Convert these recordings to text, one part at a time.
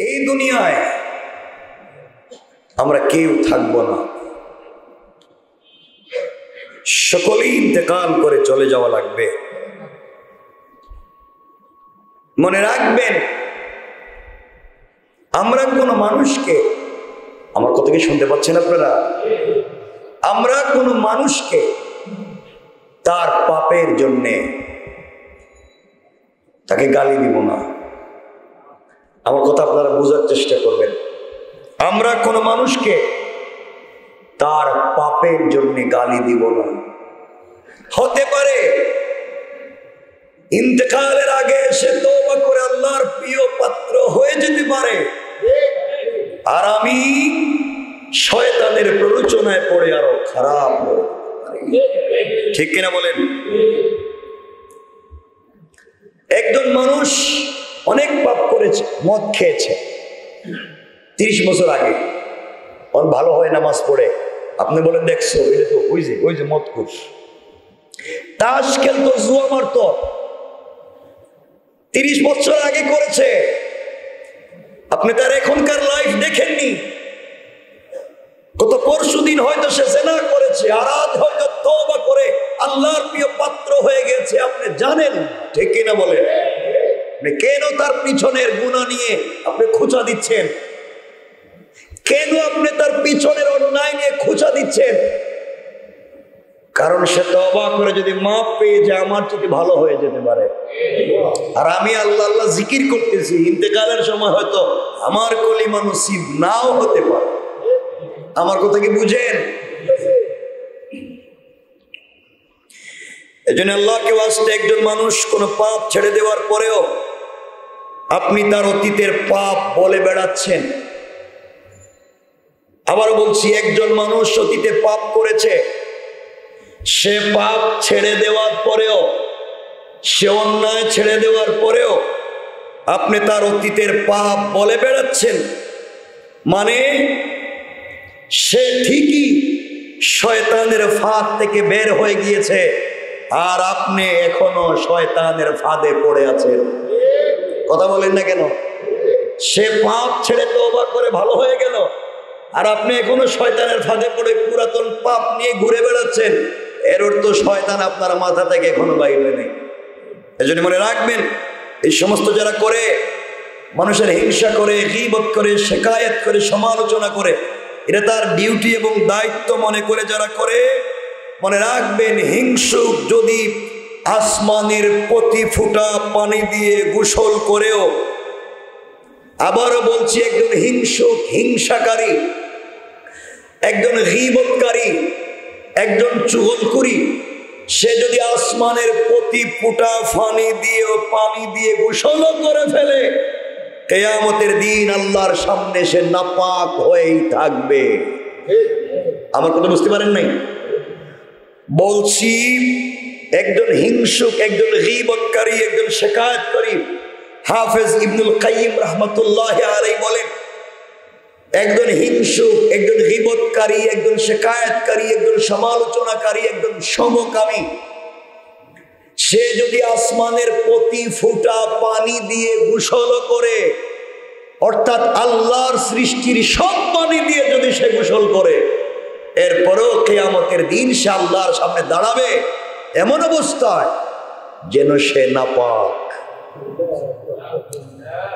এই দুনিয়ায় আমরা কেউ থাকবো না, সকলেই ইন্তেকাল করে চলে যাওয়া লাগবে। মনে রাখবেন, আমরা কোনো মানুষকে, আমার কথা কি শুনতে পাচ্ছেন আপনারা? আমরা কোনো মানুষকে তার পাপের জন্যে তাকে গালি দিব না। আমার কথা আপনারা বোঝার চেষ্টা করবেন। আমরা কোনো মানুষকে তার পাপের জন্য গালি দিব না। হতে পারে ইন্তেকালের আগে সে তওবা করে আল্লাহর প্রিয় পাত্র হয়ে যেতে পারে, আর আমি শয়তানের প্ররোচনায় পড়ে আরো খারাপ হয়ে, ঠিক কিনা বলেন? একজন মানুষ অনেক পাপ করেছে, মদ খেয়েছে 30 বছর আগে, ওর ভালো হয় নামাজ পড়ে, আপনি বলেন দেখছো এটা তো ওই যে মদ খুশ, তাস খেলতো, জুয়া মারতো, 30 বছর আগে করেছে। আপনি তার এখনকার লাইফ দেখেননি। গত পরশুদিন হয়তো সে জিনা করেছে, আর আজ হয়তো তওবা করে আল্লাহর প্রিয় পাত্র হয়ে গেছে, আপনি জানেন, ঠিক কিনা বলেন? কেন তার পিছনের গুনাহ নিয়ে আপনি খোঁচা দিচ্ছেন? কেন আপনি তার পিছনের অন্যায় নিয়ে খোঁচা দিচ্ছেন? কারণ সে তওবা করে যদি মাপ পেয়ে যায়, আমার থেকে ভালো হয়ে যেতে পারে। আর আমি আল্লাহ আল্লাহ জিকির করতেছি, ইন্তেকালের সময় হয়তো আমার কলিমা নসিব নাও হতে পারে। আমার কথা কি বুঝেন? এজন্য আল্লাহকে ওয়াস্তে একজন মানুষ কোন পাপ ছেড়ে দেওয়ার পরেও আপনি তার অতীতের পাপ বলে বেড়াচ্ছেন। আবার বলছি, একজন মানুষ অতীতে পাপ করেছে, সে পাপ ছেড়ে দেওয়ার পরেও, সে অন্যায় ছেড়ে দেওয়ার পরেও আপনি তার অতীতের পাপ বলে বেড়াচ্ছেন, মানে সে ঠিকই শয়তানের ফাঁদ থেকে বের হয়ে গিয়েছে, আর আপনি এখনো শয়তানের ফাঁদে পড়ে আছেন। কথা বলেন না কেন? সে পাপ ছেড়ে তওবা করে ভালো হয়ে গেল, আর আপনি এখনো শয়তানের ফাঁদে পড়ে পুরাতন পাপ নিয়ে ঘুরে বেড়াচ্ছেন। এর অর্থ শয়তান আপনার মাথা থেকে এখনো বাইরে নেই। এজন্য মনে রাখবেন, এই সমস্ত যারা করে, মানুষের হিংসা করে, গীবত করে, শিকায়েত করে, সমালোচনা করে, এটা তার ডিউটি এবং দায়িত্ব মনে করে যারা করে, মনে রাখবেন, হিংসুক যদি আসমানের প্রতি ফুটা পানি দিয়ে গোসল করেও, আবারও বলছি, একজন হিংসুক, হিংসাকারী, একজন গীবতকারী, একজন চুগলখুরি, সে যদি আসমানের প্রতি ফুটা পানি দিয়ে গোসল করে ফেলে, কিয়ামতের দিন আল্লাহর সামনে সে নাপাক হয়েই থাকবে। আমার কথা বুঝতে পারেন নাই? বলছি, একজন হিংসুক, একজন গীবতকারী, একজন শিকায়েতকারী, হাফেজ ইবনুল কাইয়িম রাহমাতুল্লাহি আলাইহি বলেন, একজন হিংসুক, একজন গীবতকারী, একজন শিকায়েতকারী, একজন সমালোচনাকারী, একজন সমকামী, সে যদি আসমানের প্রতি ফুটা পানি দিয়ে গোসল করে, অর্থাৎ আল্লাহর সৃষ্টির সব পানি দিয়ে যদি সে গোসল করে, এরপরেও কিয়ামতের দিন সে আল্লাহর সামনে দাঁড়াবে এমন অবস্থায় যেন সে নাপাক।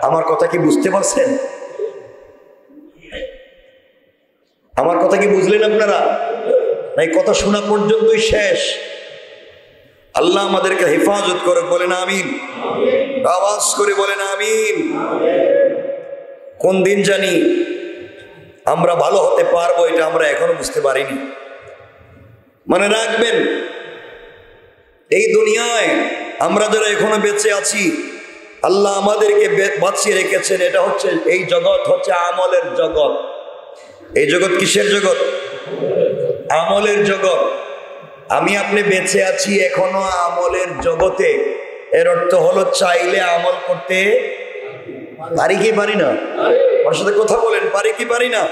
আমার কথা কি বুঝতে পারছেন? আমার কথা কি বুঝলেন আপনারা? এই কথা শোনা পর্যন্তই শেষ। আল্লাহ আমাদেরকে হেফাজত করে, বলেন আমিন। আওয়াজ করে বলেন আমিন। কোন দিন জানি আমরা ভালো হতে পারবো, এটা আমরা এখনো বুঝতে পারিনি। মনে রাখবেন, এই দুনিয়ায় আমরা যারা এখনো বেঁচে আছি, আল্লাহ আমাদেরকে বাঁচিয়ে রেখেছেন। এটা হচ্ছে, এই জগৎ হচ্ছে আমলের জগৎ। এই জগৎ কিসের জগৎ? আমলের জগৎ। আমি আপনি বেঁচে আছি এখনো আমলের জগতে। এর অর্থ হলো, চাইলে আমল করতে পারি কি পারি না? ওর সাথে কথা বলেন, পারি কি পারি না?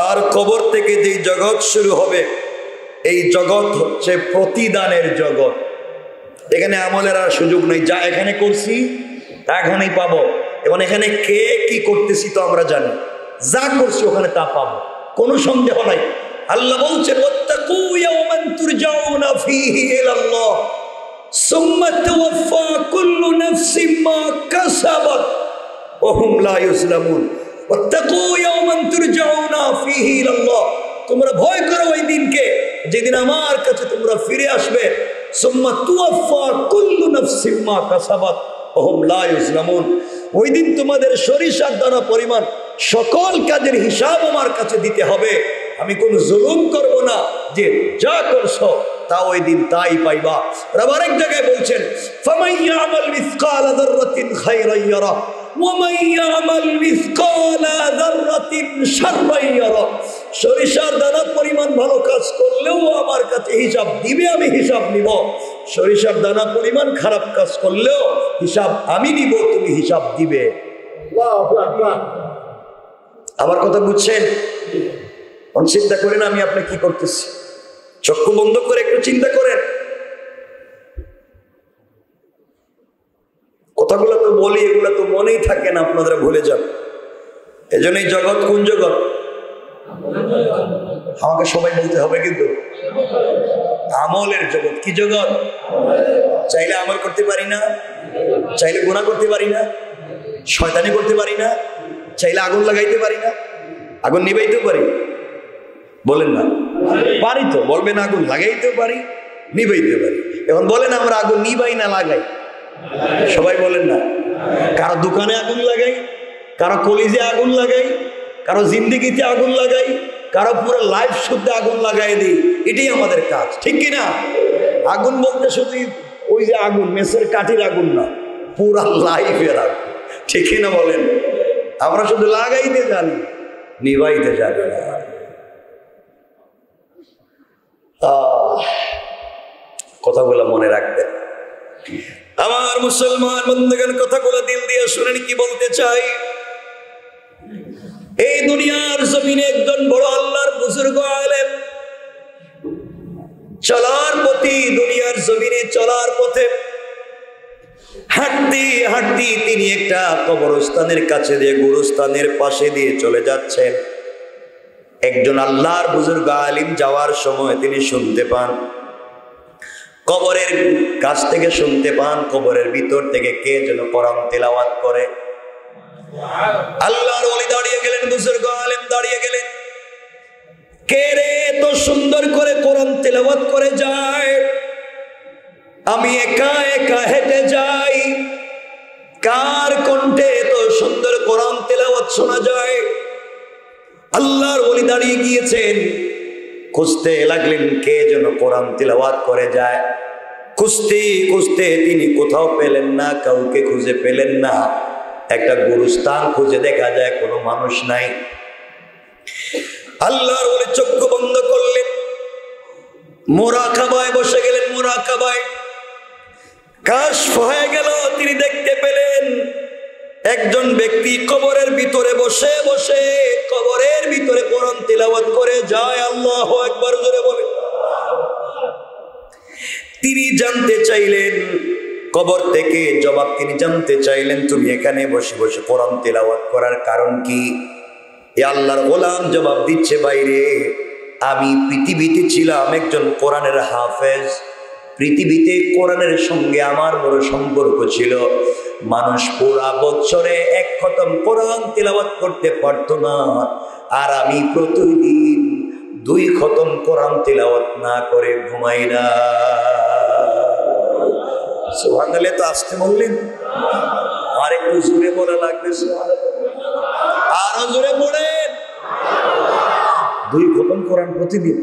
আর কবর থেকে যে জগৎ শুরু হবে, এই জগৎ হচ্ছে প্রতিদানের জগৎ। এখানে আমলের আর সুযোগ নেই। যা এখানে করছি তা এখানেই পাবো। এবং এখানে কে কি করতেছি তো আমরা জানি, যা করছি ওখানে তা পাবো, কোনো সন্দেহ নাই। আল্লাহ বলছেন ওয়াত্তাকু ইয়াওমান তুরজাউনা ফীহি ইলাল্লাহ সুম্মা তুওয়াফা কুল্লু নাফসিন মা কাসাবাত ওয়া হুম লা ইউজলামুন। ওয়াত্তাকু ইয়াওমান তুরজাউনা ফীহি ইলাল্লাহ, তোমরা ভয় করো ওই দিনকে যেদিন আমার কাছে তোমরা ফিরে আসবে। সুম্মা তুওয়াফা কুল্লু নাফসিন মা কাসাবাত ওয়া হুম লা ইউজলামুন। ওই দিন তোমাদের সরিষার দানা পরিমাণ সকল কাজের হিসাব আমার কাছে দিতে হবে। আমি কোনো জুলুম করব না, যে যা করছো তা ওই দিন তাই পাইবা। আবার এক জায়গায় বলছেন ফামান ইয়ামাল মিসকালা যাররাতিন খায়রান ইয়ারা ওয়া মান ইয়ামাল মিসকালা যাররাতিন শাররান ইয়ারা। সরিষার দানা পরিমাণ ভালো কাজ করলেও আমার কাছে হিসাব দিবে, আমি হিসাব নিব। সরিষার দানা পরিমাণ খারাপ কাজ করলেও হিসাব আমি নিব, তুমি হিসাব দিবে। আমার কথা বুঝছেন? চিন্তা করেন আমি আপনি কি করতেছি, চক্ষু বন্ধ করে একটু চিন্তা করেন। কথাগুলো তো বলি, এগুলো তো মনেই থাকে না, আপনারা ভুলে যান। এজন্য এই জগৎ কোন জগৎ আমাকে সবাই বলতে হবে, কিন্তু আমলের জগৎ। কি জগৎ? চাইলে আমল করতে পারি না, চাইলে গুনাহ করতে পারি না, শয়তানি করতে পারি না, চাইলে আগুন লাগাইতে পারি না, আগুন নিবাইতেও পারি। বলেন না পারি তো, বলবেন আগুন লাগাইতেও পারি, নিবাইতে পারি। এখন বলেন আমরা আগুন নিবাই না লাগাই? সবাই বলেন না। কারো দোকানে আগুন লাগাই, কারো কলিজে আগুন লাগাই, কারো জিন্দেগিতে আগুন লাগাই, কারো পুরো লাইফ শুদ্ধ আগুন লাগাই দিই। এটাই আমাদের কাজ, ঠিক কিনা? আগুন বলতে শুধু ওই যে আগুন মেসের কাঠির আগুন না, পুরা লাইফের আগুন, ঠিক কিনা বলেন? আমরা শুধু লাগাইতে জানি, নিবাইতে জানি না। কথাগুলো মনে রাখবেন আমার মুসলমান বন্ধুগণ। কথাগুলো দিল দিয়ে শুনেন কি বলতে চাই। এই দুনিয়ার জমিনে একজন বড় আল্লাহর বুজুর্গ আলেম চলার পথে, দুনিয়ার জমিনে চলার পথে হাঁটতে হাঁটতে তিনি একটা কবরস্থানের কাছে দিয়ে, গুরুস্থানের পাশে দিয়ে চলে যাচ্ছেন। একজন আল্লাহর বুজুর্গ আলিম যাওয়ার সময় তিনি শুনতে পান, কবরের কাছ থেকে শুনতে পান, কবরের ভিতর থেকে কে যেন কোরআন তেলাওয়াত করে। আল্লাহর ওলি দাঁড়িয়ে গেলেন, বুজুর্গ আলিম দাঁড়িয়ে গেলেন। কে রে এত সুন্দর করে কোরআন তেলাওয়াত করে যায়? আমি একা একা হেঁটে যাই, কার কণ্ঠে এত সুন্দর কোরআন তেলাওয়াত শোনা যায়? আল্লাহর ওলি দাঁড়িয়ে গিয়েছেন, খুঁজতে লাগলেন কে যেন কোরআন তেলাওয়াত করে যায়। খুঁজতে খুঁজতে তিনি কোথাও পেলেন না, কাউকে খুঁজে পেলেন না। একটা গুরুস্থান খুঁজে দেখা যায় কোনো মানুষ নাই। আল্লাহর ওলি চক্ষু বন্ধ করলেন, মুরাকাবায় বসে গেলেন। মুরাকাবায় কাশফ হয়ে গেল, তিনি দেখতে পেলেন একজন ব্যক্তি কবরের ভিতরে বসে বসে কবরের ভিতরে কোরআন তিলাওয়াত করে যায়। আল্লাহু আকবার জোরে বলে। তিনি জানতে চাইলেন, কবর থেকে জবাব তিনি জানতে চাইলেন, তুমি এখানে বসে বসে কোরআন তিলাওয়াত করার কারণ কি? এ আল্লাহর গোলাম জবাব দিচ্ছে, বাইরে আমি পৃথিবীতে ছিলাম একজন কোরআনের হাফেজ, পৃথিবীতে কোরআনের সঙ্গে আমার বড় সম্পর্ক ছিল। মানুষ পুরা বছরে এক খতম কোরআন তিলাওয়াত করতে পারতো না, আর আমি প্রতিদিন 2 খতম কোরআন তিলাওয়াত না করে ঘুমাই না। সুবহানাল্লাহ। তো আসতে বললেন, আর একটু জোরে বলা লাগবে সুবহানাল্লাহ, আরো জোরে পড়েন। 2 খতম কোরআন প্রতিদিন।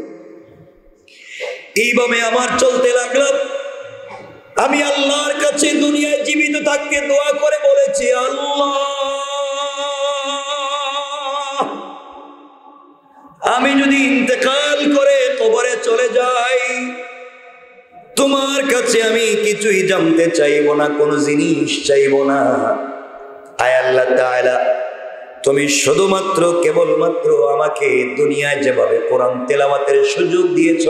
এইভাবে আমার চলতে লাগলাম। আমি আল্লাহর কাছে দুনিয়ায় জীবিত থাকতে দোয়া করে বলেছি, আল্লাহ আমি যদি ইন্তেকাল করে কবরে চলে যাই, তোমার কাছে আমি কিছুই জানতে চাইবো না, কোনো জিনিস চাইবো না। আয় আল্লাহ তাআলা, তুমি শুধুমাত্র কেবলমাত্র আমাকে দুনিয়ায় যেভাবে কোরআন তেলাওয়াতের সুযোগ দিয়েছ,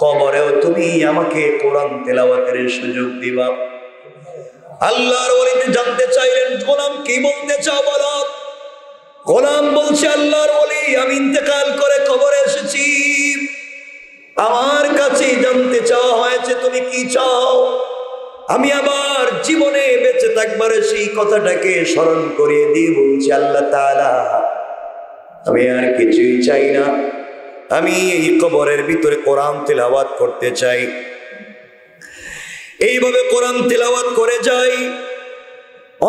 কবরেও তুমি আমাকে কোরআন তেলাওয়াতের সুযোগ দিবা। আল্লাহর ওলিতে জানতে চাইলেন, গোলাম কি বলতে চাও বলো। গোলাম বলছে, আল্লাহর ওলি, আমি ইন্তেকাল করে কবরে এসেছি, আমার কাছে জানতে চাওয়া হয়েছে তুমি কি চাও। আমি আবার জীবনে বেঁচে থাকবার সেই কথাটাকে স্মরণ করিয়ে দিয়ে বলছি, আল্লাহ তাআলা, আমি আর কিছুই চাই না, আমি এই কবরের ভিতরে কোরআন তেলাওয়াত করতে চাই। এইভাবে কোরআন তেলাওয়াত করে যাই,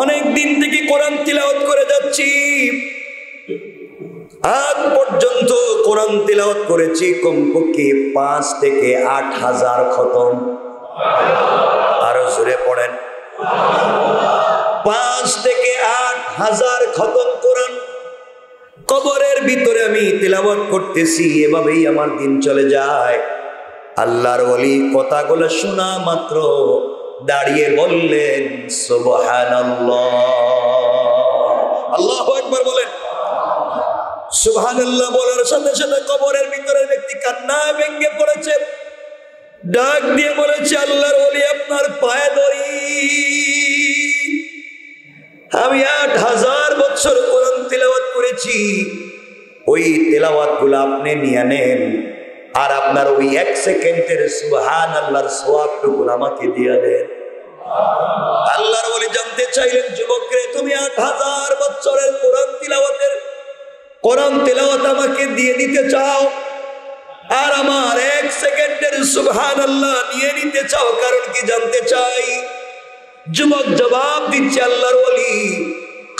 অনেক দিন থেকে কোরআন তেলাওয়াত করে যাচ্ছি, আজ পর্যন্ত কোরআন তেলাওয়াত করেছি কমপক্ষে 5 থেকে 8,000 খতম। আরো জোরে পড়েন, 5 থেকে 8,000 খতম কোরআন কবরের ভিতরে আমি তেলাওয়াত করতেছি। এভাবেই আমার দিন চলে যায়। আল্লাহর ওলি কথাগুলো শোনা মাত্র দাঁড়িয়ে বললেন, সুবহানাল্লাহ। আল্লাহু আকবার বলেন। সুবহানাল্লাহ বলার সাথে সাথে কবরের ভিতরের ব্যক্তি কান্নায় ভেঙে পড়েছে, ডাক দিয়ে বলেছে, আল্লাহর ওলি, আপনার পায়ে ধরি, আমি 8,000 বছর কোরআন তেলাওয়াত করেছি, ওই তেলাওয়াত গুলো আপনি নিয়ে নেন, আর আপনার ওই 1 সেকেন্ডের সুবহানাল্লাহর সওয়াবটুকু আমাকে দিয়ে দেন। আল্লাহর ওলি জানতে চাইলেন, যুবকরে, তুমি 8,000 বছরের কোরআন তেলাওয়াত আমাকে দিয়ে দিতে চাও, আর আমার 1 সেকেন্ডের সুবহানাল্লাহ নিয়ে নিতে চাও, কারণ কি জানতে চাই। যুবক জবাব দিচ্ছে, আল্লাহর ওলি,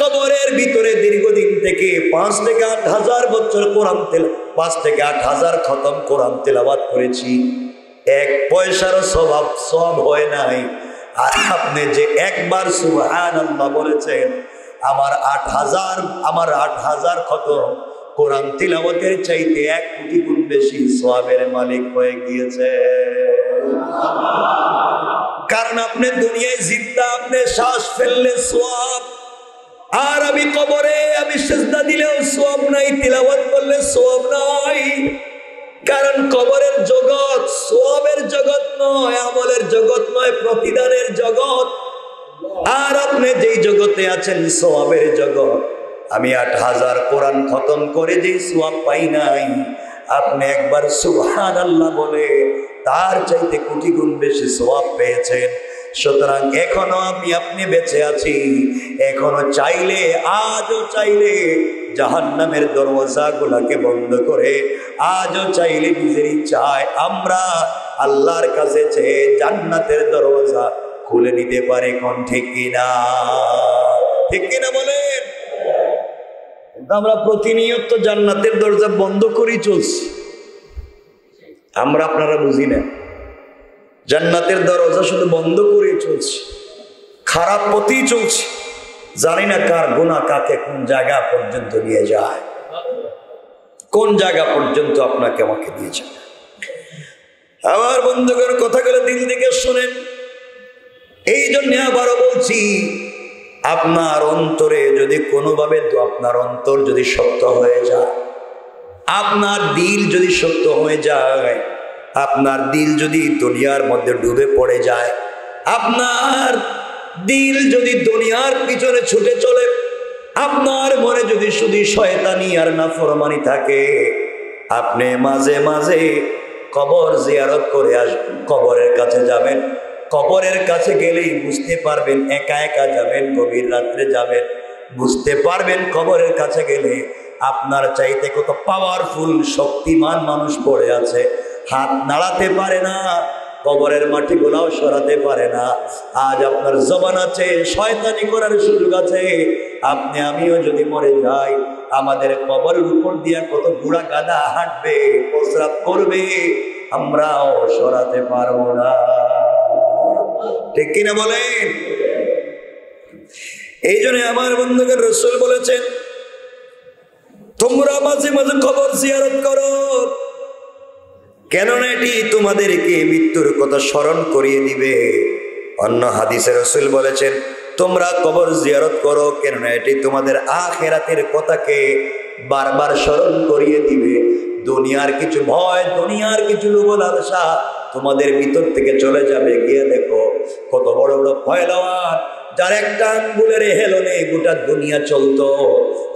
কবরের ভিতরে দীর্ঘদিন থেকে 5 থেকে 8,000 বছর কোরআন 5 থেকে 8,000 খতম কোরআন তেলাওয়াত করেছি, 1 পয়সারও সওয়াব হয় নাই। আর আপনি যে একবার সুবহানাল্লাহ বলেছেন, আমার 8,000 খতম কোরআন তিলাওয়াতের চাইতে 1 কোটি গুণ বেশি সওয়াবের মালিক হয়ে গিয়েছে। কারণ আপনি দুনিয়ায় জিন্দা, আপনি শ্বাস ফেললে সওয়াব, আর আমি কবরে আমি সিজদা দিলেও সওয়াব নাই, তিলাওয়াত করলে সওয়াব নাই। কারণ কবরের জগৎ সওয়াবের জগৎ নয়, আমলের জগৎ নয়, প্রতিদানের জগৎ। আর আপনি যেই জগতে আছেন সওয়াবের জগৎ। আমি 8,000 কোরআন খতম করে যেই সওয়াব পাই নাই, আপনি একবার সুবহানাল্লাহ বলে তার চাইতে কোটি গুণ বেশি সওয়াব পেয়েছেন। সুতরাং এখনো আপনি বেঁচে আছি, এখনো চাইলে, আজও চাইলে জাহান্নামের দরওয়াজাগুলোকে বন্ধ করে, আজও চাইলে নিজের ইচ্ছায় আমরা আল্লাহর কাছে চেয়ে জান্নাতের দরওয়াজা খুলে নিতে পারে। কোন ঠিক কিনা? ঠিক কিনা বলেন? আমরা প্রতিনিয়ত জান্নাতের দরজা বন্ধ করেই চলছি। আমরা আপনারা বুঝি না, জান্নাতের দরজা শুধু বন্ধ করেই চলছি, খারাপ পথেই চলছি। জানি না কার গুনাহ কাকে কোন জায়গা পর্যন্ত নিয়ে যায়, কোন জায়গা পর্যন্ত আপনাকে আমাকে নিয়ে যায়। আমার বন্ধুগণ, কথাগুলো দিল থেকে শোনেন। এই জন্য আবারও বলছি, আপনার অন্তরে যদি কোনোভাবে, আপনার অন্তর যদি শক্ত হয়ে যায়, আপনার দিল যদি শক্ত হয়ে যায়, আপনার দিল যদি দুনিয়ার মধ্যে ডুবে পড়ে যায়, আপনার দিল যদি দুনিয়ার পিছনে ছুটে চলে, আপনার মনে যদি শুধু শয়তানি আর নাফরমানি থাকে, আপনি মাঝে মাঝে কবর জিয়ারত করে আসবেন, কবরের কাছে যাবেন। কবরের কাছে গেলেই বুঝতে পারবেন, একা একা যাবেন, গভীর রাত্রে যাবেন, বুঝতে পারবেন কবরের কাছে গেলে আপনার চাইতে কত পাওয়ারফুল শক্তিমান মানুষ পড়ে আছে, হাত নাড়াতে পারে না, কবরের মাটি গুলাও সরাতে পারে না। আজ আপনার জবান আছে, শয়তানি করার সুযোগ আছে। আপনি আমিও যদি মরে যাই, আমাদের কবরের উপর দিয়া কত বুড়া গাদা হাঁটবে, প্রস্রাব করবে, আমরাও সরাতে পারবো না। ঠিক কিনা বলেন? এই জন্য আমার বন্ধুকে রাসূল বলেছেন, তোমরা মাঝে মাঝে কবর জিয়ারত করো, কেননা এটি তোমাদেরকে মৃত্যুর কথা স্মরণ করিয়ে দিবে। অন্য হাদিসে রাসূল বলেছেন, তোমরা কবর জিয়ারত করো, কেননা এটি তোমাদের আখিরাতের কথাকে বারবার স্মরণ করিয়ে দিবে। দুনিয়ার কিছু ভয়, দুনিয়ার কিছু লোভ লালসা তোমাদের ভিতর থেকে চলে যাবে। গিয়ে দেখো কত বড় বড় পয়লাওয়ান, যার একটা আঙ্গুলের হেলনে গোটা দুনিয়া চলতো,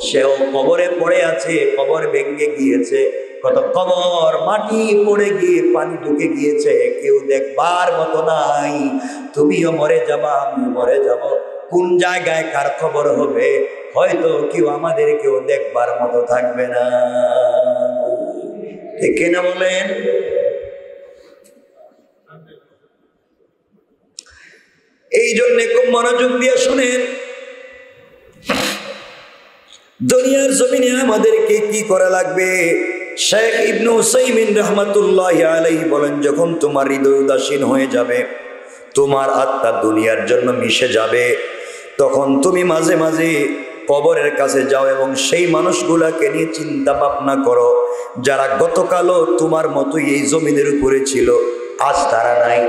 সেও কবরে পড়ে আছে, কবর ভেঙে গিয়েছে। কত কবর মাটি পড়ে গিয়ে পানি ঢুকে গিয়েছে, কেউ দেখবার মতো নাই। তুমিও মরে যাবা, আমি মরে যাব, কোন জায়গায় কার খবর হবে হয়তো কেউ আমাদের কেউ দেখবার মতো থাকবে না। ঠিক না বলেন? এই জন্য খুব মনোযোগ দিয়ে শুনেন, দুনিয়ার জমিনে আমাদেরকে কি করা লাগবে। শেখ ইবনে উসাইমিন রাহমাতুল্লাহি আলাইহি বলেন, যখন তোমার হৃদয় উদাসীন হয়ে যাবে, তোমার আত্মা দুনিয়ার জন্য মিশে যাবে, তখন তুমি মাঝে মাঝে কবরের কাছে যাও এবং সেই মানুষগুলাকে নিয়ে চিন্তা ভাবনা করো, যারা গতকালও তোমার মতোই এই জমিনের উপরে ছিল, আজ তারা নাই।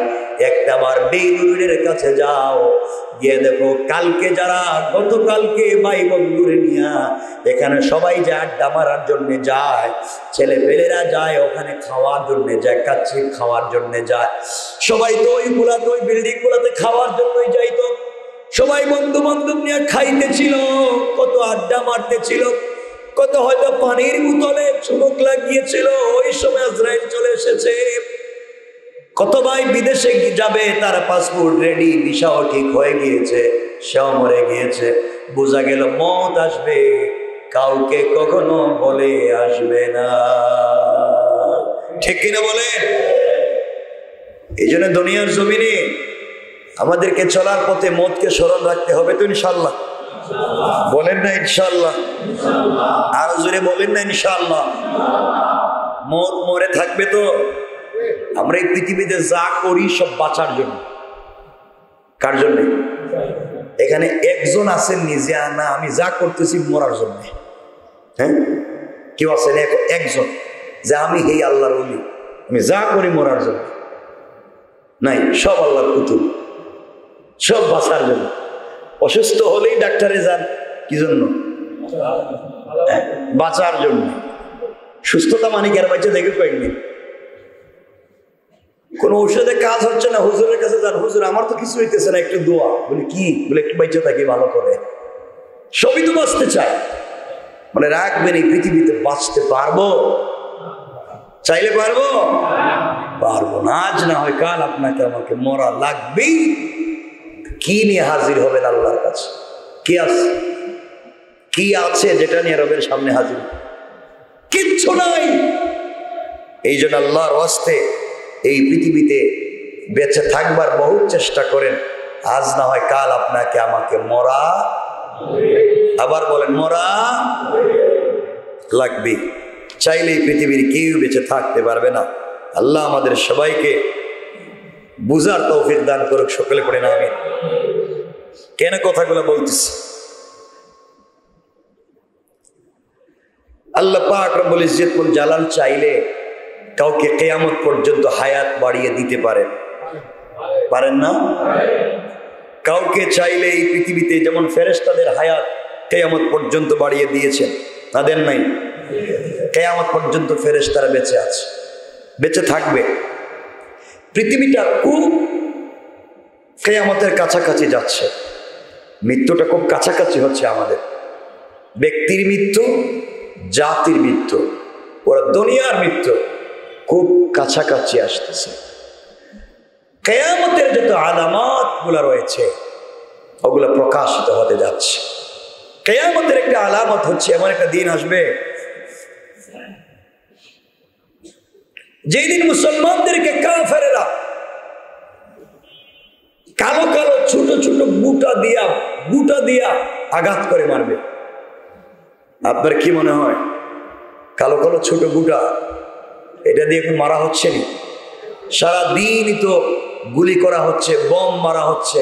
একটাবার বেইনুরের কাছে যাও, গিয়ে দেখো কালকে যারা গতকালকে ভাই বন্ধুরে নিয়া এখানে সবাই যায় আড্ডা মারার জন্য যায়, ছেলে পেলেরা যায় ওখানে খাওয়ার জন্য যায়, কাচ্চি খাওয়ার জন্য যায়, সবাই তো ওইগুলাতে ওই বিল্ডিং গুলাতে খাওয়ার জন্যই যাইতো, সবাই বন্ধু বান্ধব নিয়ে খাইতেছিল, কত আড্ডা মারতেছিল, কত হয়তো পানির বোতলে চুমুক লাগিয়েছিল, ওই সময় আজরাইল চলে এসেছে। কত ভাই বিদেশে যাবে, তার পাসপোর্ট রেডি, ভিসাও ঠিক হয়ে গিয়েছে, সেও মরে গিয়েছে। বোঝা গেল মত আসবে, কাউকে কখনো বলে আসবে না। ঠিক কিনা বলেন? এই জন্য দুনিয়ার জমিনে আমাদেরকে চলার পথে মতকে স্মরণ রাখতে হবে তো ইনশাল্লাহ। বলেন না ইনশাল্লাহ? আরো জোরে বলেন না ইনশাল্লাহ? মত মরে থাকবে তো। আমরা এই পৃথিবীতে যা করি সব বাঁচার জন্য। কার জন্য? এখানে একজন আছেন নিজে না, আমি যা করতেছি মরার জন্য। হ্যাঁ, কেউ আছেন একজন যে আমি এই আল্লাহর ওলি, আমি যা করি মরার জন্য? নাই, সব আল্লাহর কুতুব, সব বাঁচার জন্য। অসুস্থ হলেই ডাক্তারে যান কি জন্য? বাঁচার জন্য। সুস্থতা মানে কি আর বাচ্চা দেখে কয়েকদিন কোন ঔষধে কাজ হচ্ছে না, হুজুরের কাছে যান, হুজুর আমার তো কিছু হইতেছে না, একটু দোয়া। বলে কি? বলে একটু বাচ্চা থাকি ভালো করে। সবই তো বাঁচতে চায়, মানে রাখবেন এই পৃথিবীতে বাঁচতে পারবো? চাইলে পারবো? পারবো না। আজ না হয় কাল আপনাকে আমাকে মরা লাগবেই। কি নিয়ে হাজির হবেন আল্লাহর কাছে? কি আছে? কি আছে যেটা নিয়ে রবের সামনে হাজির? কিচ্ছু নাই। এই জন্য আল্লাহর ওয়াস্তে এই পৃথিবীতে বেঁচে থাকবার বহুত চেষ্টা করেন, আজ না হয় কাল আপনাকে আমাকে মরা, আবার বলেন মরা লাগবে। চাইলে এই পৃথিবীর কেউ বেঁচে থাকতে পারবে না। আল্লাহ আমাদের সবাইকে বুঝার তৌফিক দান করুক, সকলে পড়ে না। আমি কেন কথাগুলো বলতেছি? আল্লাহ পাক রব্বুল ইজ্জত ওয়াল জালাল চাইলে কাউকে কিয়ামত পর্যন্ত হায়াত বাড়িয়ে দিতে পারেন, পারেন না? কাউকে চাইলে এই পৃথিবীতে যেমন ফেরেশতাদের হায়াত কিয়ামত পর্যন্ত বাড়িয়ে দিয়েছেন, তাদের নাই? কিয়ামত পর্যন্ত ফেরেশতারা বেঁচে আছে, বেঁচে থাকবে। পৃথিবীটা খুব কিয়ামতের কাছাকাছি যাচ্ছে, মৃত্যুটা খুব কাছাকাছি হচ্ছে আমাদের। ব্যক্তির মৃত্যু, জাতির মৃত্যু, ওরা দুনিয়ার মৃত্যু খুব কাছাকাছি আসতেছে। কিয়ামতের যত আলামত গুলা রয়েছে ওগুলো প্রকাশিত হতে যাচ্ছে। কিয়ামতের একটা আলামত হচ্ছে এমন একটা দিন আসবে যেই দিন মুসলমানদেরকে কাফেরেরা কালো কালো ছোট ছোট বুটা দিয়া আঘাত করে মারবে। আপনার কি মনে হয় কালো কালো ছোট বুটা এটা দিয়ে এখন মারা হচ্ছে না? সারাদিনই তো গুলি করা হচ্ছে, বম মারা হচ্ছে,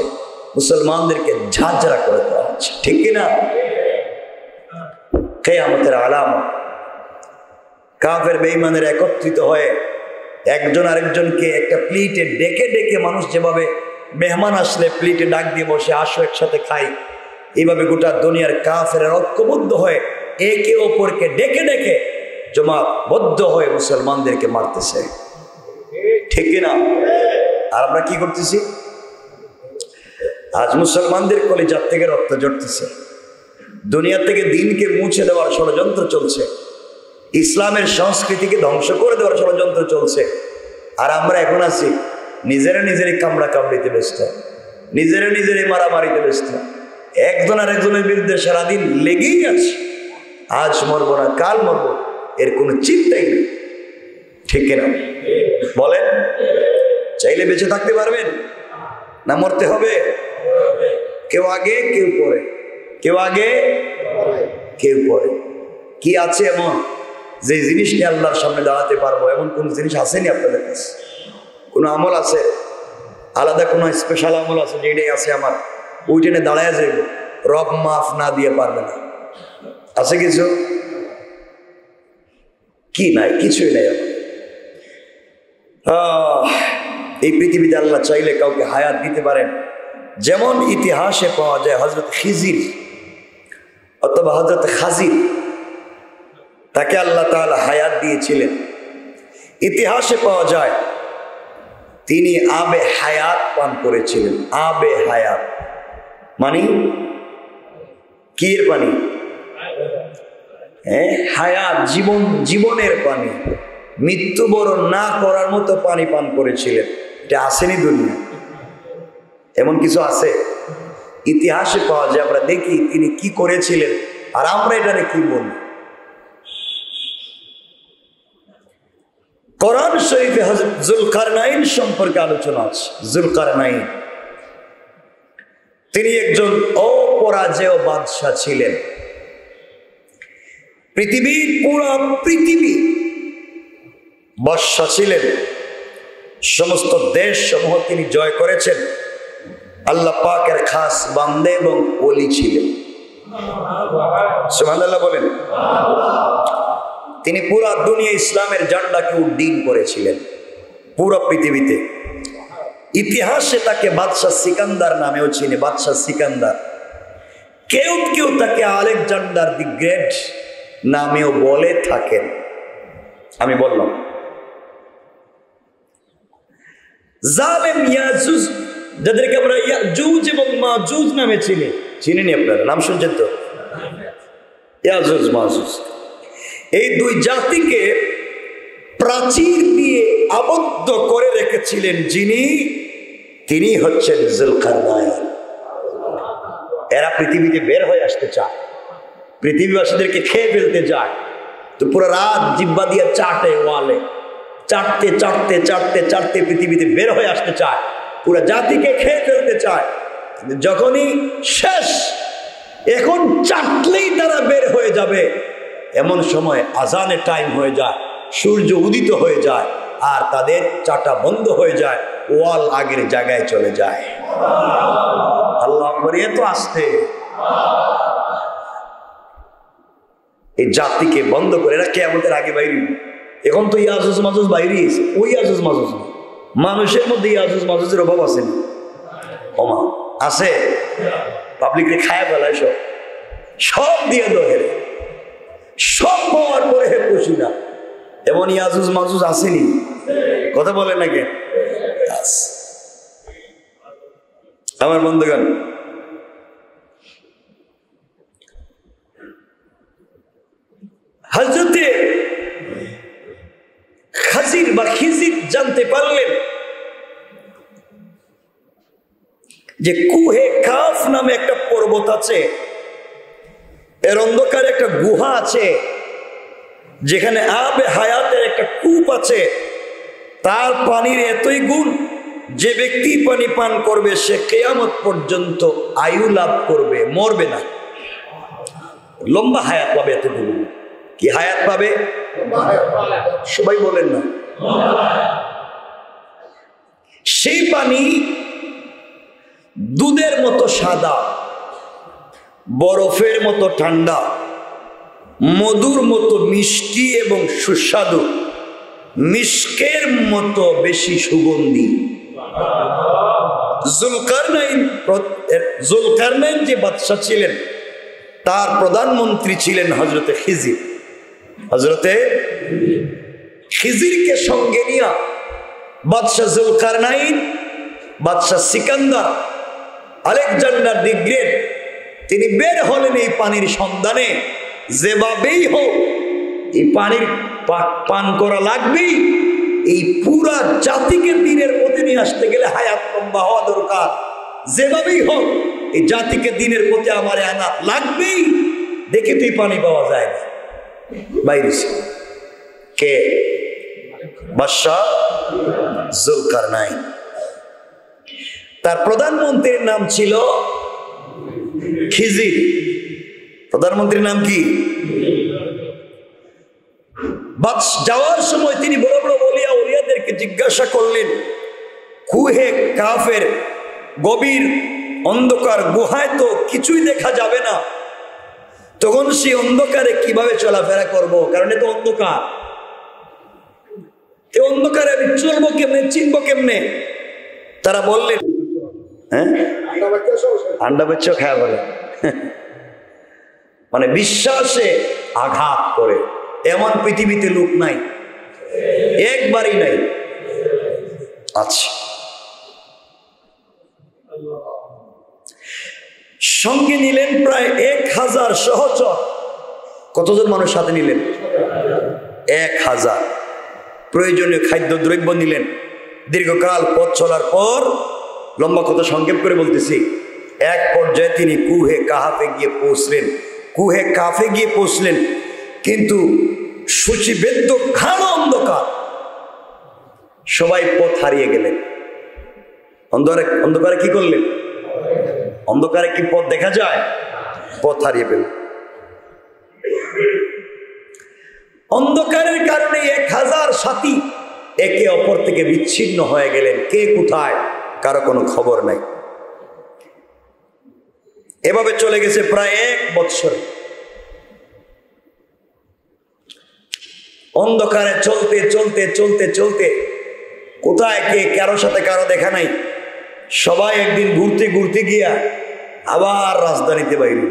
মুসলমানদেরকে ঝাঁঝরা করে দেওয়া হচ্ছে, ঠিক কিনা? কিয়ামতের আলামত। কাফের বেঈমানের একত্রিত হয়ে একজন আরেকজনকে একটা প্লেটে ডেকে ডেকে, মানুষ যেভাবে মেহমান আসলে প্লেটে ডাক দিয়ে বসে আসো একসাথে খাই, এইভাবে গোটা দুনিয়ার কাফেররা ঐক্যবদ্ধ হয়ে একে অপরকে ডেকে ডেকে জমাবদ্ধ হয়ে মুসলমানদেরকে মারতেছে। ঠিক না? আর আমরা কি করতেছি? আজ মুসলমানদের কলিজার থেকে রক্ত ঝরতেছে, দুনিয়া থেকে দিনকে মুছে দেওয়ার ষড়যন্ত্র চলছে, ইসলামের সংস্কৃতিকে ধ্বংস করে দেওয়ার ষড়যন্ত্র চলছে। আর আমরা এখন আছি নিজেরা নিজেরই কামড়া কামড়িতে ব্যস্ত, নিজেরা নিজেরই মারামারিতে ব্যস্ত, একজন আর একজনের বিরুদ্ধে সারাদিন লেগেই আছে। আজ মরবো না কাল মরবো, এর কোনো চিন্তাই নেই। ঠিক কিনা বলেন? চাইলে বেঁচে থাকতে পারবেন না মরতে হবে? কেউ আগে কেউ পরে, কেউ আগে কেউ পরে। কি আছে এমন যে জিনিস নিয়ে আল্লাহর সামনে দাঁড়াতে পারবো? এমন কোন জিনিস আসেনি আপনাদের কাছে? কোন আমল আছে আলাদা, কোন স্পেশাল আমল আছে যেটাই আছে আমার ওই টেনে দাঁড়ায় যাইব, রব মাফ না দিয়ে পারবে না? আছে কিছু? কি নাই? কিছুই নাই। এই পৃথিবীতে আল্লাহ চাইলে কাউকে হায়াত দিতে পারেন। যেমন ইতিহাসে পাওয়া যায় হযরত খিজির অথবা হযরত খাজির, তাকে আল্লাহ তাআলা হায়াত দিয়েছিলেন। ইতিহাসে পাওয়া যায় তিনি আবে হায়াত পান করেছিলেন। আবে হায়াত মানে কি এর পানি? হ্যাঁ, হায়াত, জীবন, জীবনের পানি, মৃত্যুবরণ না করার মতো পানি পান করেছিলেন। এটা আসেনি দুনিয়া, এমন কিছু আছে? ইতিহাসে পাওয়া যায়, আমরা দেখি তিনি কি করেছিলেন, আর আমরা এটারে কি বলি। কোরআন শরীফে হযরত যুলকারনাইন সম্পর্কে আলোচনা আছে। যুলকারনাইন তিনি একজন অপরাজেয় বাদশাহ ছিলেন। পৃথিবীর পুরো পৃথিবী বাদশাহ ছিলেন, সমস্ত দেশ সমূহ তিনি জয় করেছেন। আল্লাহ পাকের খাস বান্দে এবং ওলি ছিলেন। সুবহানাল্লাহ বলেন। তিনি পুরা দুনিয়া ইসলামের ঝান্ডাকে উড্ডীন করেছিলেন পুরো পৃথিবীতে। ইতিহাসে তাকে বাদশাহ সিকান্দার নামেও চিনে, বাদশাহ সিকান্দার। কেউ কেউ তাকে আলেকজান্ডার দি গ্রেট নামেও বলে থাকেন। আমি বললাম জালেম ইয়াজুজ, যাদেরকে আমরা ইয়াজুজ এবং মাজুজ নামে চিনি, চিনেনি আপনারা? নাম শুনছেন তো? ইয়াজুজ মাজুজ, এই দুই জাতিকে প্রাচীর দিয়ে আবদ্ধ করে রেখেছিলেন যিনি, তিনি হচ্ছেন যুলকারনাইন। এরা পৃথিবীতে বের হয়ে আসতে চায়, পৃথিবীবাসীদেরকে খেয়ে ফেলতে যায়, তো পুরো রাত জিব্বা দিয়ে চাটে, ওয়ালে চাটতে চাটতে চাটতে চাটতে পৃথিবীতে বের হয়ে আসতে চায়, পুরো জাতিকে খেয়ে ফেলতে চায়। কিন্তু যখনই শেষ, এখন চাটলেই তারা বের হয়ে যাবে, এমন সময় আজানের টাইম হয়ে যায়, সূর্য উদিত হয়ে যায়, আর তাদের চাটা বন্ধ হয়ে যায়, ওয়াল আগের জায়গায় চলে যায়। আল্লাহ করে এত আসতে এই জাতিকে বন্ধ করে, এরা কিয়ামতের আগে বাইরে। এখন তো ইয়াজুজ মাজুজ বাইরে এসে, ওই ইয়াজুজ মাজুজ না, মানুষের মধ্যে ইয়াজুজ মাজুজের অভাব আছে না? ওমা আছে, পাবলিককে খায় ফেলায়, সব সব দিয়ে দোহের, সব পাওয়ার পরে হে খুশি না। এমন ইয়াজুজ মাজুজ আসেনি? কথা বলেন নাকি? আমার বন্ধুগণ, হযরতে খাজির বা খিজির জানতে পারলেন যে কুহে কাফ নামে একটা পর্বত আছে, এর অন্ধকারে একটা গুহা আছে, যেখানে আবে হায়াতের একটা কূপ আছে। তার পানির এতই গুণ, যে ব্যক্তি পানি পান করবে সে কিয়ামত পর্যন্ত আয়ু লাভ করবে, মরবে না, লম্বা হায়াত পাবে। এতটুকু কি হায়াত পাবে? সবাই বলেন না। সেই পানি দুধের মতো সাদা, বরফের মতো ঠান্ডা, মধুর মতো মিষ্টি এবং সুস্বাদু, মিশকের মতো বেশি সুগন্ধি। যুলকারনাইন যে বাদশাহ ছিলেন, তার প্রধানমন্ত্রী ছিলেন হযরতে খিজির। হযরতে খিজিরকে সঙ্গে নিয়ে বাদশাহ জুলকারনাইন, বাদশাহ সিকান্দার, আলেকজান্ডার দি গ্রেট, তিনি বের হলেন এই পানির সন্ধানে। যেভাবেই হোক এই পানির পান করা লাগবেই। এই পুরা জাতিকে দিনের পথে নিয়ে আসতে গেলে হায়াত লম্বা হওয়া দরকার। যেভাবেই হোক এই জাতিকে দিনের পথে আমার আনা লাগবেই। দেখে তুই পানি পাওয়া যায় না। বাইরে কে? বাদশাহ জুলকারনাইন। তার প্রধানমন্ত্রীর নাম ছিল খিজির। প্রধানমন্ত্রীর নাম কি? যাওয়ার সময় তিনি বড় বড় ওলিয়া ওলিয়াদেরকে জিজ্ঞাসা করলেন, কুহে কাফের গভীর অন্ধকার গুহায় তো কিছুই দেখা যাবে না, তখন সেই অন্ধকারে কিভাবে চলাফেরা করব? কারণ এ তো অন্ধকার। অন্ধকারে আমি চলবো কেমনে, চিনবো কেমনে? তারা বললেন, হ্যাঁ আন্ডা বেচ্চ খায় বলে। মানে বিশ্বাসে আঘাত করে এমন পৃথিবীতে লোক নাই, একবারই নাই। আচ্ছা, সঙ্গে নিলেন প্রায় 1000 সহচর। কতজন মানুষ সাথে নিলেন? 1000। প্রয়োজনীয় খাদ্য দ্রব্য নিলেন। দীর্ঘকাল পথ চলার পর, লম্বা কথা সংক্ষেপ করে বলতেছি, এক পর্যায়ে তিনি কুহে কাহাফে গিয়ে পৌঁছলেন। কুহে কাফে গিয়ে পৌঁছলেন, কিন্তু সূচিবেদ্য ঘন অন্ধকার। সবাই পথ হারিয়ে গেলেন। অন্ধকারে কি করলেন? অন্ধকারে কি পথ দেখা যায়? পথ হারিয়ে পেল। অন্ধকারের কারণে 1000 সাথী একে অপর থেকে বিচ্ছিন্ন হয়ে গেলেন। কে কোথায় কারো কোনো খবর নাই। এভাবে চলে গেছে প্রায় 1 বৎসর। অন্ধকারে চলতে চলতে চলতে চলতে কোথায় কে কারোর সাথে কারো দেখা নাই। সবাই একদিন ঘুরতে ঘুরতে গিয়া আবার রাজধানীতে বাইরে।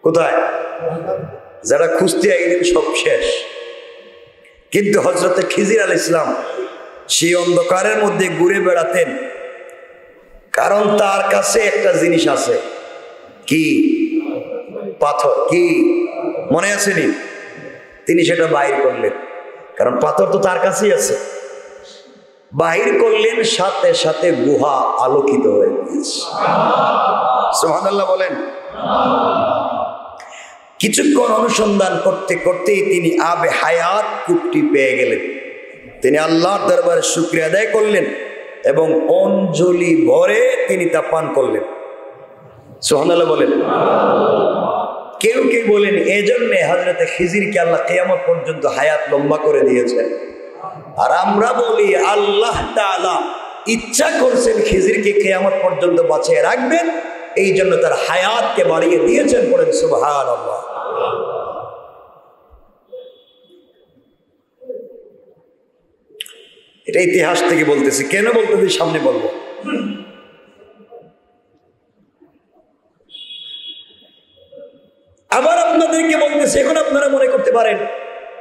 কোথায়? যারা খুঁজতে একদিন সব শেষ। কিন্তু হযরতে খিজির আলাইহিস সালাম সেই অন্ধকারের মধ্যে ঘুরে বেড়াতেন, কারণ তার কাছে একটা জিনিস আছে। কি? পাথর। কি মনে আসেনি? তিনি সেটা বাইর করলেন, কারণ পাথর তো তার কাছেই আছে। বাহির করলেন, সাথে সাথে গুহা আলোকিত হয়ে গিয়েছে। সুবহানাল্লাহ বলেন। কিছুক্ষণ অনুসন্ধান করতে করতেই তিনি আবে হায়াত কূপটি পেয়ে গেলেন। তিনি আল্লাহর দরবারে শুকরিয়া আদায় করলেন এবং অঞ্জলি ভরে তিনি তা পান করলেন। সুবহানাল্লাহ বলেন। কেউ কেউ বলেন এজন্য হযরতে খিজিরকে আল্লাহ কিয়ামত পর্যন্ত হায়াত লম্বা করে দিয়েছেন। আর আমরা বলি আল্লাহ তাআলা ইচ্ছা করছেন খিজিরকে কিয়ামত পর্যন্ত বাঁচিয়ে রাখবেন, এই জন্য তার হায়াতকে বাড়িয়ে দিয়েছেন। বলেন সুবহানাল্লাহ। এটা ইতিহাস থেকে বলতেছি। কেন বলতেছি সামনে বলবো। আবার আপনাদেরকে বলতেছি, এখন আপনারা মনে করতে পারেন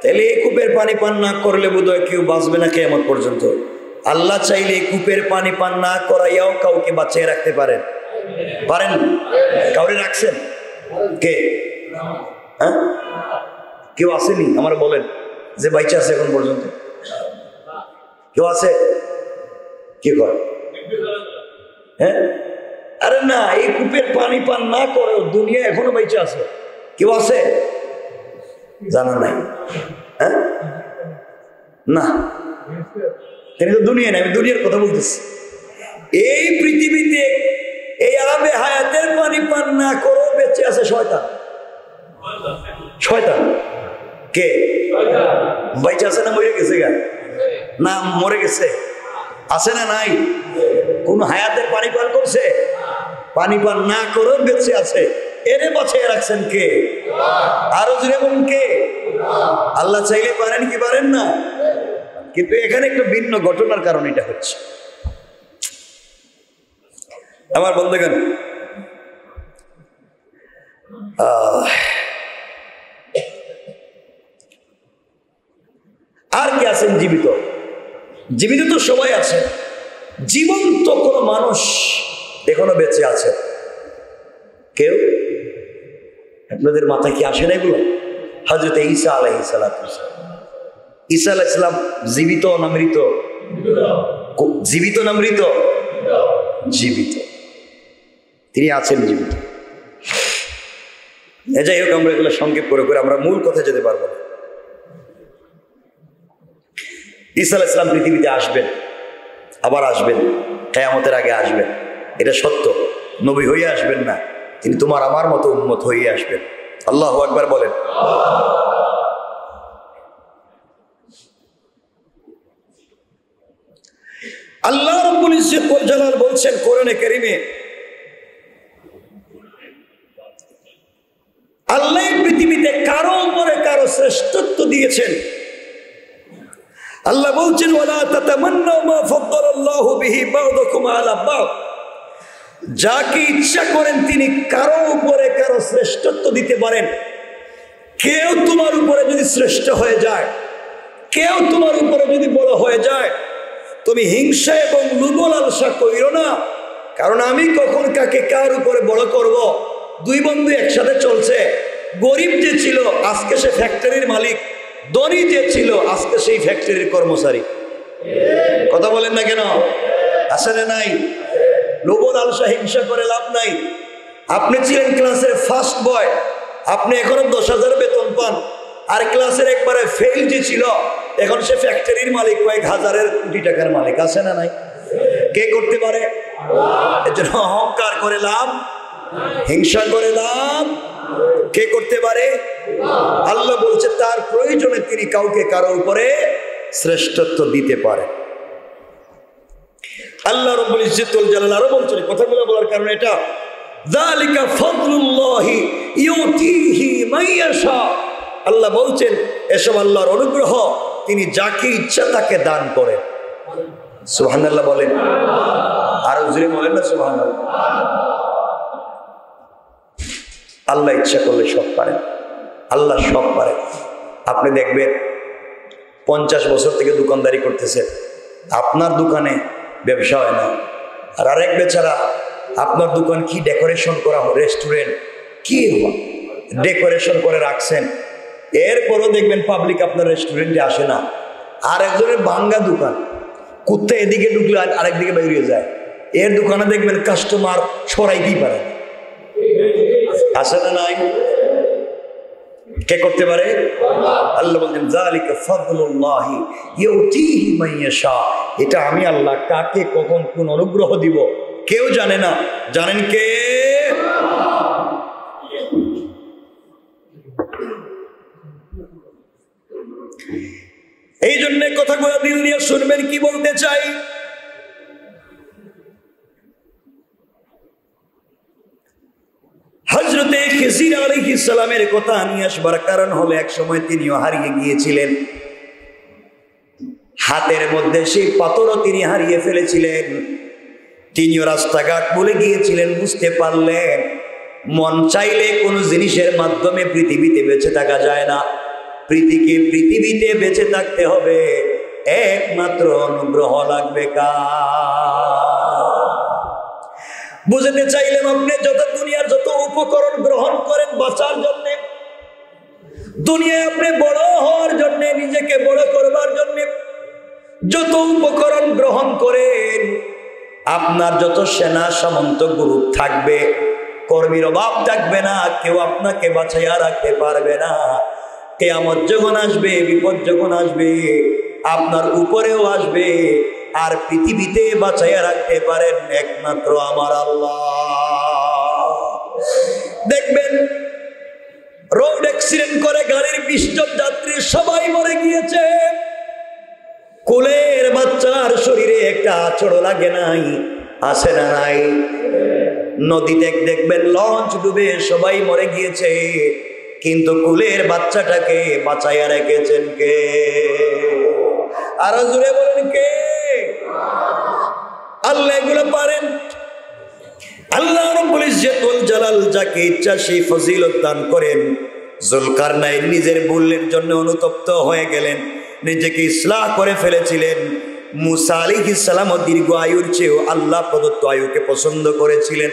তাহলে এই কূপের পানি পান না করলে বোধহয় কেউ বাঁচবে না কিয়ামত পর্যন্ত। আল্লাহ চাইলে এই কূপের পানি পান না করাইয়াও কাউকে বাঁচিয়ে রাখতে পারেন। পারেন? কাউরে রাখছেন? কে? হ্যাঁ, কেউ আসেনি? আমার বলেন যে বাইচা আছে এখন পর্যন্ত। কেউ আছে? কি করে? হ্যাঁ, আরে না, এই কূপের পানি পান না করেও দুনিয়া এখনো বাইচা আছে। কেউ আছে? জানা নাই? হ্যাঁ, না, তিনি তো দুনিয়া নাই, আমি দুনিয়ার কথা বলতেছি। এই পৃথিবীতে এই আবে হায়াতের পানি পান না করেও বেঁচে আছে শয়তান। শয়তান কে? বাইচা আছে না মরে গেছে? গা না মরে গেছে? আছে না নাই? কোন হায়াতের পানি পান করছে? পানি পান না করেও বেঁচে আছে। এরে বাঁচিয়ে রাখছেন কে? আরো জোরে বলুন কে? আল্লাহ চাইলে পারেন কি পারেন না? কিন্তু এখানে একটা ভিন্ন ঘটনার কারণে এটা হচ্ছে। আমার বন্ধুগণ, আর কে আছেন জীবিত? জীবিত তো সবাই আছে, জীবন্ত কোনো মানুষ এখনো বেঁচে আছে কেউ? আপনাদের মাথায় কি আসে না এগুলো? হযরত ঈসা আলাইহিস সালাম, ঈসা আলাইহিস সালাম জীবিত না মৃত? জীবিত না মৃত? জীবিত। তিনি আছেন জীবিত। যাই হোক, আমরা এগুলো সংক্ষেপ করে করে আমরা মূল কথা যেতে পারবো না। ঈসা আলাইহিস সালাম পৃথিবীতে আসবেন, আবার আসবেন, কিয়ামতের আগে আসবেন, এটা সত্য। নবী হয়ে আসবেন না, তিনি তোমার আমার মতো উম্মত হয়ে আসবেন। আল্লাহু আকবার বলেন। আল্লাহ রাব্বুল ইজ্জত ওয়াল জালাল বলছেন কোরআনে কারীমে, আল্লাহ পৃথিবীতে কারো উপরে কারো শ্রেষ্ঠত্ব দিয়েছেন। আল্লাহ বলছেন ওয়ালা তাতামান্নাউ মা ফাদ্দালাল্লাহু বিহি বা'দাকুম আলা বা'দ, যাকে ইচ্ছা করেন তিনি কারো উপরে কারো শ্রেষ্ঠত্ব দিতে পারেন। কেউ তোমার উপরে যদি শ্রেষ্ঠ হয়ে যায়, কেউ তোমার উপরে যদি বড় হয়ে যায়, তুমি হিংসা এবং লোভ লালসা কইরো না, কারণ আমি কখন কাকে কার উপরে বড় করব। দুই বন্ধু একসাথে চলছে, গরিব যে ছিল আজকে সে ফ্যাক্টরির মালিক, ধনী যে ছিল আজকে সেই ফ্যাক্টরির কর্মচারী। কথা বলেন না কেন? আসলে নাই? লোভ লালসা হিংসা করে লাভ নাই। আপনি ছিলেন ক্লাসের ফার্স্ট বয়, আপনি এখনো 10,000 বেতন পান, আর ক্লাসের একবারে ফেল যে ছিল এখন সে ফ্যাক্টরির মালিক, কয়েক হাজারের কোটি টাকার মালিক। আছে না নাই? কে করতে পারে? এর জন্য অহংকার করে লাভ, হিংসা করে লাভ কে করতে পারে? আল্লাহ বলছে তার প্রয়োজনে তিনি কাউকে কারো উপরে শ্রেষ্ঠত্ব দিতে পারে। আল্লাহ রাব্বুল ইজ্জত ওয়াল জালাল আরো বলছেন, কথাগুলো বলার কারণ এটা, যালিকা ফাদলুল্লাহি ইউতিহি মান ইয়াশা। আল্লাহ বলছেন এসব আল্লাহর অনুগ্রহ, তিনি যাকে ইচ্ছা তাকে দান করেন। সুবহানাল্লাহ বলেন, আর জোরে বলেন না সুবহানাল্লাহ। আল্লাহ ইচ্ছা করলে সব পারেন, আল্লাহ সব পারেন। আপনি দেখবেন 50 বছর থেকে দোকানদারি করতেছেন, আপনার দোকানে ব্যবসা হয় না, আর আরেক বেচারা আপনার দোকান কি ডেকোরেশন করা, রেস্টুরেন্ট কি ডেকোরেশন করে রাখছেন, এরপরও দেখবেন পাবলিক আপনার রেস্টুরেন্টে আসে না। আর একজনের ভাঙ্গা দোকান, কুত্তা এদিকে ঢুকলে আরেক দিকে বেরিয়ে যায়, এর দোকানে দেখবেন কাস্টমার সরাইতেই পারে। আসে না নাই? কে করতে পারে? আল্লাহ বলছেন যালিকা ফাদলুল্লাহি ইউতিহি মান ইয়াশা, এটা আমি আল্লাহ কাকে কখন কোন অনুগ্রহ দিব কেউ জানে না, জানেন কে? এই জন্য কথাগুলো দিল দিয়ে শুনবেন কি বলতে চাই। হযরতে খিজির আলাইহিস সালামের কথা নিয়ে আসবার কারণ হলো এক সময় তিনিও হারিয়ে গিয়েছিলেন, হাতের মধ্যে সেই পাথরও তিনি হারিয়ে ফেলেছিলেন। তিনিও রাস্তাঘাট ভুলে গিয়েছিলেন, বুঝতে পারলেন মন চাইলে কোনো জিনিসের মাধ্যমে পৃথিবীতে বেঁচে থাকা যায় না, পৃথিবীতে বেঁচে থাকতে হবে একমাত্র অনুগ্রহ লাগবে কার? বুঝতে চাইলেন আপনি যত দুনিয়ার যত উপকরণ গ্রহণ করেন বাঁচার জন্য, দুনিয়ায় আপনি বড় হওয়ার জন্য, নিজেকে বড় করবার জন্য যত উপকরণ গ্রহণ করেন, আপনার যত সেনা সামন্ত গ্রুপ থাকবে, কর্মীর অভাব থাকবে না, কেউ আপনাকে বাঁচাইয়া রাখতে পারবে না। কিয়ামত যখন আসবে, বিপদ যখন আসবে, আপনার উপরেও আসবে, আর পৃথিবীতে বাঁচাইয়া রাখতে পারেন একমাত্র আমার আল্লাহ। দেখবেন রোড অ্যাক্সিডেন্ট করে গাড়ির 20 জন যাত্রী সবাই মরে গিয়েছে, কোলের বাচ্চার শরীরে একটা আঁচড়ও লাগে নাই। আছে না নাই? নদীতে দেখবেন লঞ্চ ডুবে সবাই মরে গিয়েছে, কিন্তু কোলের বাচ্চাটাকে বাঁচাইয়া রেখেছেন কে? আরো জোরে বলেন কে? আল্লাহ এগুলো পারেন। আল্লাহ রাব্বুল ইজ্জত ওয়াল জালাল যাকে ইচ্ছা সেই ফজিলত দান করেন। যুলকারনাইন নিজের ভুলের জন্য অনুতপ্ত হয়ে গেলেন, নিজেকে ইসলাহ করে ফেলেছিলেন, মুসা আলাইহিস সালাম দীর্ঘ আয়ুর চেয়েও আল্লাহ প্রদত্ত আয়ুকে পছন্দ করেছিলেন।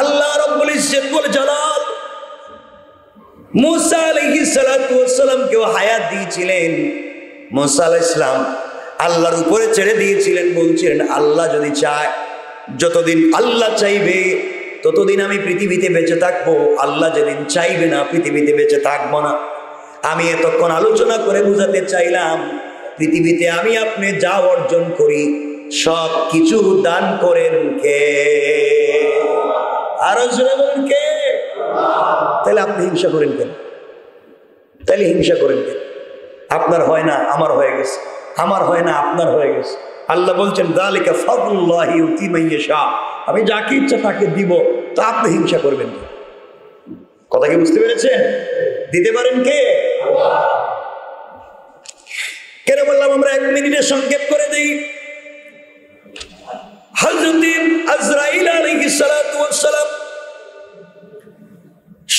আল্লাহ রাব্বুল ইজ্জত ওয়াল জালাল মুসা আলাইহিস সালাতু ওয়াস সালামকে হায়াত দিয়েছিলেন। মুসা আলাইহিস সালাম আল্লাহর উপরে ছেড়ে দিয়েছিলেন, বলছিলেন আল্লাহ যদি চায়, যতদিন আল্লাহ চাইবে ততদিন আমি পৃথিবীতে বেঁচে থাকবো, আল্লাহ যেদিন চাইবে না পৃথিবীতে বেঁচে থাকবো না। আমি এতক্ষণ আলোচনা করে বুঝাতে চাইলাম পৃথিবীতে আমি আপনি যা অর্জন করি সব কিছু দান করেন কে? আরো জোরে বলেন কে? তাহলে আপনি হিংসা করেন কেন? তাহলে হিংসা করেন কেন? আপনার হয় না আমার হয়ে গেছে, আমার হয় না আপনার হয়ে গেছে। আল্লাহ বলছেন যালিকা ফাদলুল্লাহি ইউতি মান ইয়াশা, আমি যাকে ইচ্ছা তাকে দিব, তো আপনি হিংসা করবেন কেন? কথা কি বুঝতে পেরেছেন? দিতে পারেন কে? কেন বললাম আমরা 1 মিনিটে সংক্ষেপ করে দেই। হযরত আজরাইল আলাইহিস সালাতু ওয়াস সালাম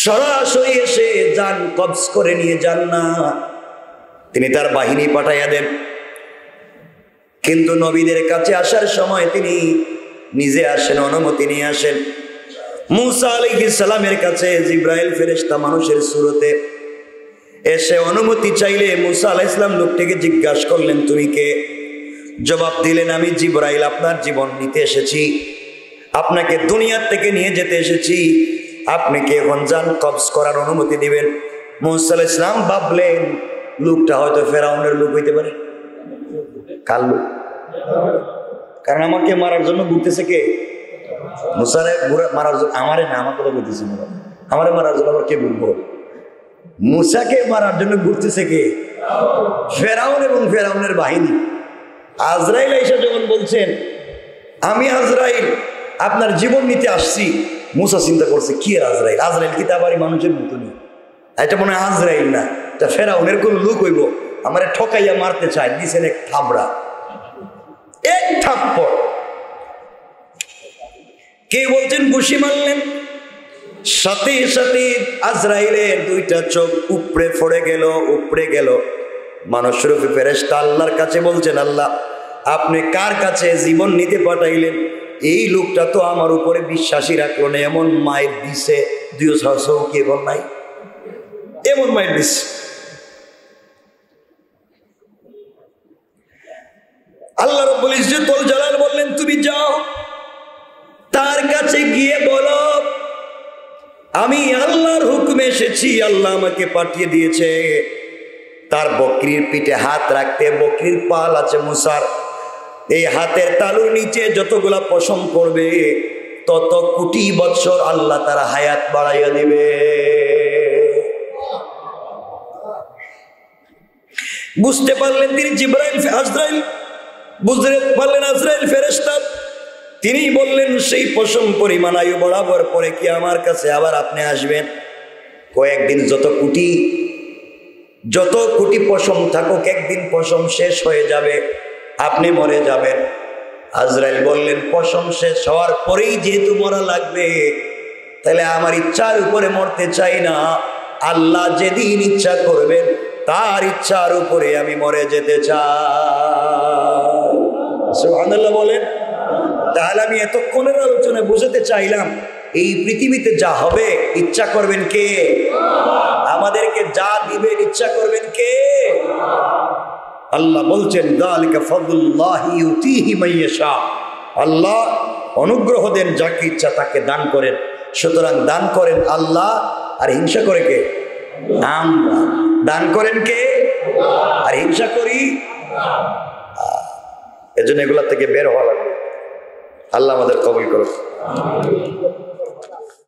সরাসরি এসে জান কবজ করে নিয়ে যান না, তিনি তার বাহিনী পাঠাইয়া দেন। কিন্তু নবীদের কাছে আসার সময় তিনি নিজে আসেন, অনুমতি নিয়ে আসেন। মুসা আলাইহিস সালামের কাছে জিবরাইল ফেরেশতা মানুষের সুরতে এসে অনুমতি চাইলে মুসা আলাইহিস সালাম লোকটিকে জিজ্ঞাসা করলেন তুমি কে? জবাব দিলেন আমি জিবরাইল, আপনার জীবন নিতে এসেছি, আপনাকে দুনিয়া থেকে নিয়ে যেতে এসেছি, আপনি কি এখন জান কবজ করার অনুমতি দিবেন? মুসা আলাইহিস সালাম ভাবলেন লোকটা হয়তো ফেরাউনের লোক হইতে পারে। কাল লোক, কারণ আমাকে মারার জন্য ঘুরতেছে কে? মুসারে মারার জন্য, আমারে না, আমার কথা বলতেছি, আমারে মারার জন্য আবার কে ঘুরবো? মুসাকে মারার জন্য ঘুরতেছে কে? ফেরাউন এবং ফেরাউনের বাহিনী। আজরাইল আইসা যখন বলছেন আমি আজরাইল আপনার জীবন নিতে আসছি, মুসা চিন্তা করছে কি আর আজরাইল, আজরাইল কি তা বাড়ি মানুষের মতো নেই, এটা মনে হয় আজরাইল না, এটা ফেরাউনের কোন লোক হইব, আমারে ঠকাইয়া মারতে চায়, দিছেন এক থাবড়া, এক থাপ্পড়। কে বলছেন ঘুষি মারলেন, সাথে সাথে আজরাইলের 2টা চোখ উপড়ে পড়ে গেল, উপড়ে গেল। মানুষ রূপী ফেরেশতা আল্লাহর কাছে বলছেন আল্লাহ আপনি কার কাছে জীবন নিতে পাঠাইলেন? এই লোকটা তো আমার উপরে বিশ্বাসী রাখলো না, এমন মায়ের দিছে, 200 কি এমন নাই, এমন মায়ের দিছে। আল্লাহ রাব্বুল ইজ্জত ওয়াল জালাল বললেন তুমি যাও, তার কাছে গিয়ে বলো আমি আল্লাহর হুকুমে এসেছি, আল্লাহ আমাকে পাঠিয়ে দিয়েছে। তার বকরির পিঠে হাত রাখতে, বকরির পাল আছে মুসার, এই হাতের তালুর নিচে যতগুলা পশম পড়বে তত কোটি বৎসর আল্লাহ তার হায়াত বাড়াইয়া দিবে। বুঝতে পারলেন তিনি জিবরাইল, আজরাইল বুঝতে পারলেন আজরাইল ফেরেশতা, তিনি বললেন সেই পশম পরিমাণ আয়ু বরাবর পরে কি আমার কাছে আবার আপনি আসবেন? কয়েকদিন যত কোটি পশম থাকুক একদিন পশম শেষ হয়ে যাবে, আপনি মরে যাবেন। আজরাইল বললেন পশম শেষ হওয়ার পরেই যেহেতু মরা লাগবে, তাহলে আমার ইচ্ছার উপরে মরতে চাই না, আল্লাহ যেদিন ইচ্ছা করবেন তার ইচ্ছার উপরে আমি মরে যেতে চাই। সুবহানাল্লাহ বলেন। তাহলে আমি এতক্ষণের আলোচনা বুঝাতে চাইলাম এই পৃথিবীতে যা হবে ইচ্ছা করবেন কে? আমাদেরকে যা দিবেন ইচ্ছা করবেন কে? আল্লাহ বলছেন যালিকা ফাদলুল্লাহি ইউতিহি মান ইয়াশা, আল্লাহ অনুগ্রহ দেন যাকে ইচ্ছা তাকে দান করেন। সুতরাং দান করেন আল্লাহ, আর হিংসা করে কে? আমরা। দান করেন কে? আর হিংসা করি। এজন্য এগুলা থেকে বের হওয়া লাগবে। আল্লাহ আমাদের কবুল করুন।